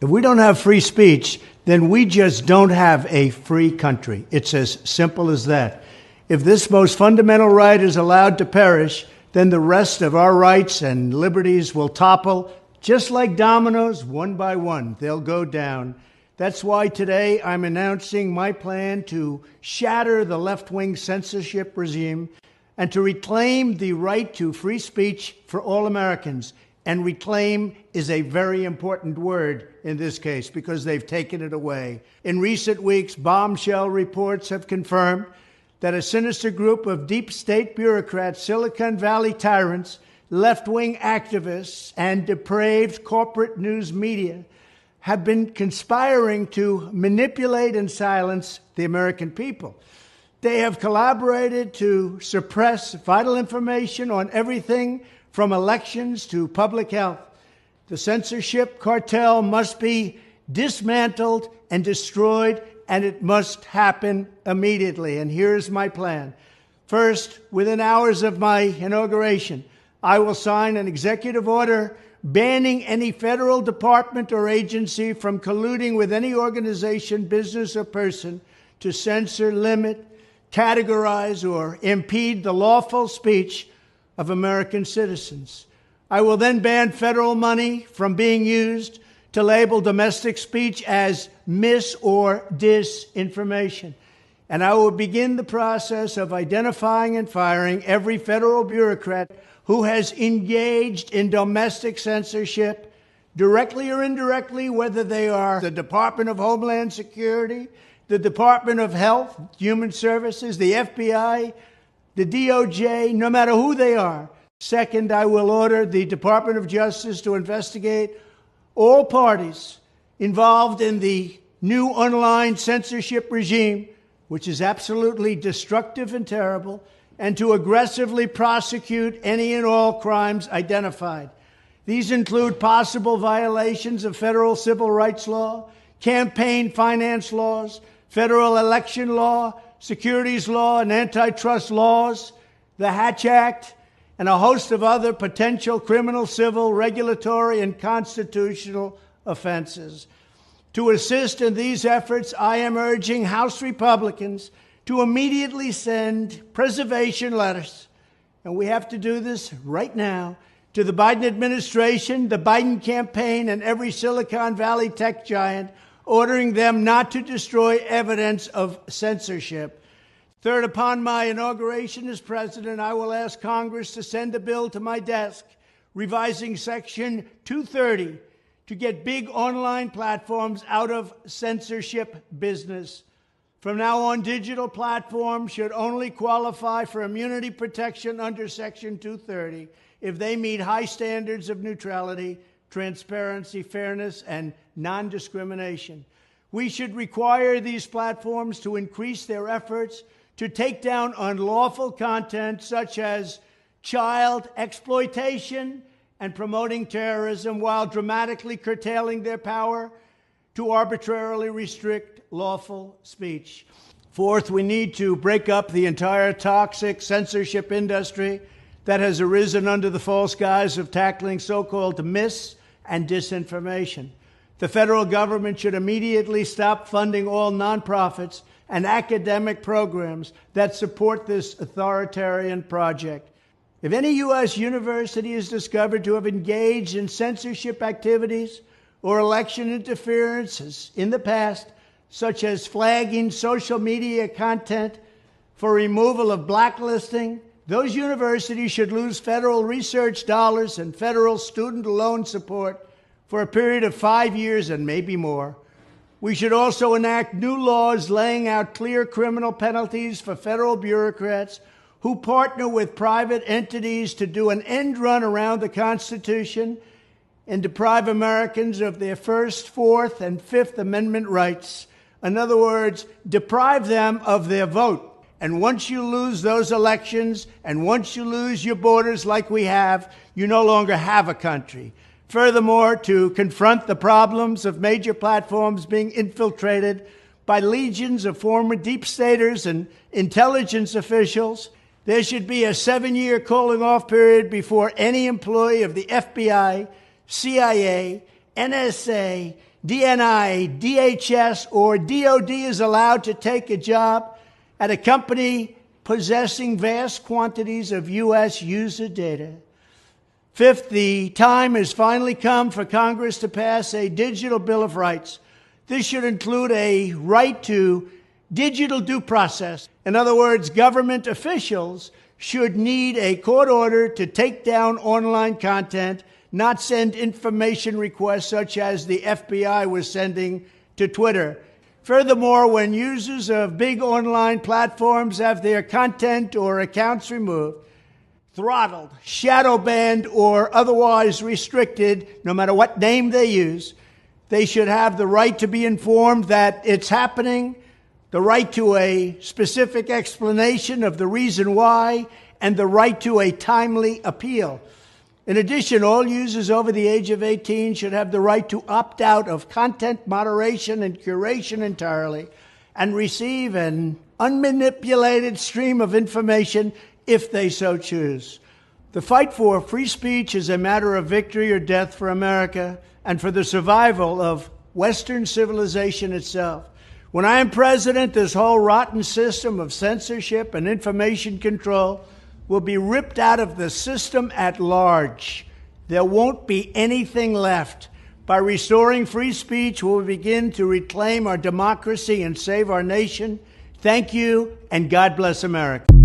If we don't have free speech, then we just don't have a free country. It's as simple as that. If this most fundamental right is allowed to perish, then the rest of our rights and liberties will topple, just like dominoes, one by one. They'll go down. That's why today I'm announcing my plan to shatter the left-wing censorship regime and to reclaim the right to free speech for all Americans. And reclaim is a very important word in this case because they've taken it away. In recent weeks, bombshell reports have confirmed that a sinister group of deep state bureaucrats, Silicon Valley tyrants, left-wing activists, and depraved corporate news media have been conspiring to manipulate and silence the American people. They have collaborated to suppress vital information on everything from elections to public health. The censorship cartel must be dismantled and destroyed, and it must happen immediately. And here's my plan. First, within hours of my inauguration, I will sign an executive order banning any federal department or agency from colluding with any organization, business, or person to censor, limit, categorize, or impede the lawful speech of American citizens. I will then ban federal money from being used to label domestic speech as mis- or disinformation. And I will begin the process of identifying and firing every federal bureaucrat who has engaged in domestic censorship, directly or indirectly, whether they are the Department of Homeland Security, the Department of Health, Human Services, the FBI, the DOJ, no matter who they are. Second, I will order the Department of Justice to investigate all parties involved in the new online censorship regime, which is absolutely destructive and terrible, and to aggressively prosecute any and all crimes identified. These include possible violations of federal civil rights law, campaign finance laws, federal election law, securities law, and antitrust laws, the Hatch Act, and a host of other potential criminal, civil, regulatory, and constitutional offenses. To assist in these efforts, I am urging House Republicans to immediately send preservation letters, and we have to do this right now, to the Biden administration, the Biden campaign, and every Silicon Valley tech giant, ordering them not to destroy evidence of censorship. Third, upon my inauguration as president, I will ask Congress to send a bill to my desk revising Section 230 to get big online platforms out of censorship business. From now on, digital platforms should only qualify for immunity protection under Section 230 if they meet high standards of neutrality, transparency, fairness, and non-discrimination. We should require these platforms to increase their efforts to take down unlawful content such as child exploitation and promoting terrorism, while dramatically curtailing their power to arbitrarily restrict lawful speech. Fourth, we need to break up the entire toxic censorship industry that has arisen under the false guise of tackling so-called mis- and disinformation. The federal government should immediately stop funding all nonprofits and academic programs that support this authoritarian project. If any U.S. university is discovered to have engaged in censorship activities or election interferences in the past, such as flagging social media content for removal of blacklisting, those universities should lose federal research dollars and federal student loan support for a period of 5 years and maybe more. We should also enact new laws laying out clear criminal penalties for federal bureaucrats who partner with private entities to do an end run around the Constitution and deprive Americans of their First, Fourth, and Fifth Amendment rights. In other words, deprive them of their vote. And once you lose those elections, and once you lose your borders like we have, you no longer have a country. Furthermore, to confront the problems of major platforms being infiltrated by legions of former deep staters and intelligence officials, there should be a 7-year calling-off period before any employee of the FBI, CIA, NSA, DNI, DHS, or DOD is allowed to take a job at a company possessing vast quantities of U.S. user data. Fifth, the time has finally come for Congress to pass a digital Bill of Rights. This should include a right to digital due process. In other words, government officials should need a court order to take down online content, not send information requests such as the FBI was sending to Twitter. Furthermore, when users of big online platforms have their content or accounts removed, throttled, shadow banned, or otherwise restricted, no matter what name they use, they should have the right to be informed that it's happening, the right to a specific explanation of the reason why, and the right to a timely appeal. In addition, all users over the age of 18 should have the right to opt out of content moderation and curation entirely and receive an unmanipulated stream of information if they so choose. The fight for free speech is a matter of victory or death for America and for the survival of Western civilization itself. When I am president, this whole rotten system of censorship and information control will be ripped out of the system at large. There won't be anything left. By restoring free speech, we'll begin to reclaim our democracy and save our nation. Thank you, and God bless America.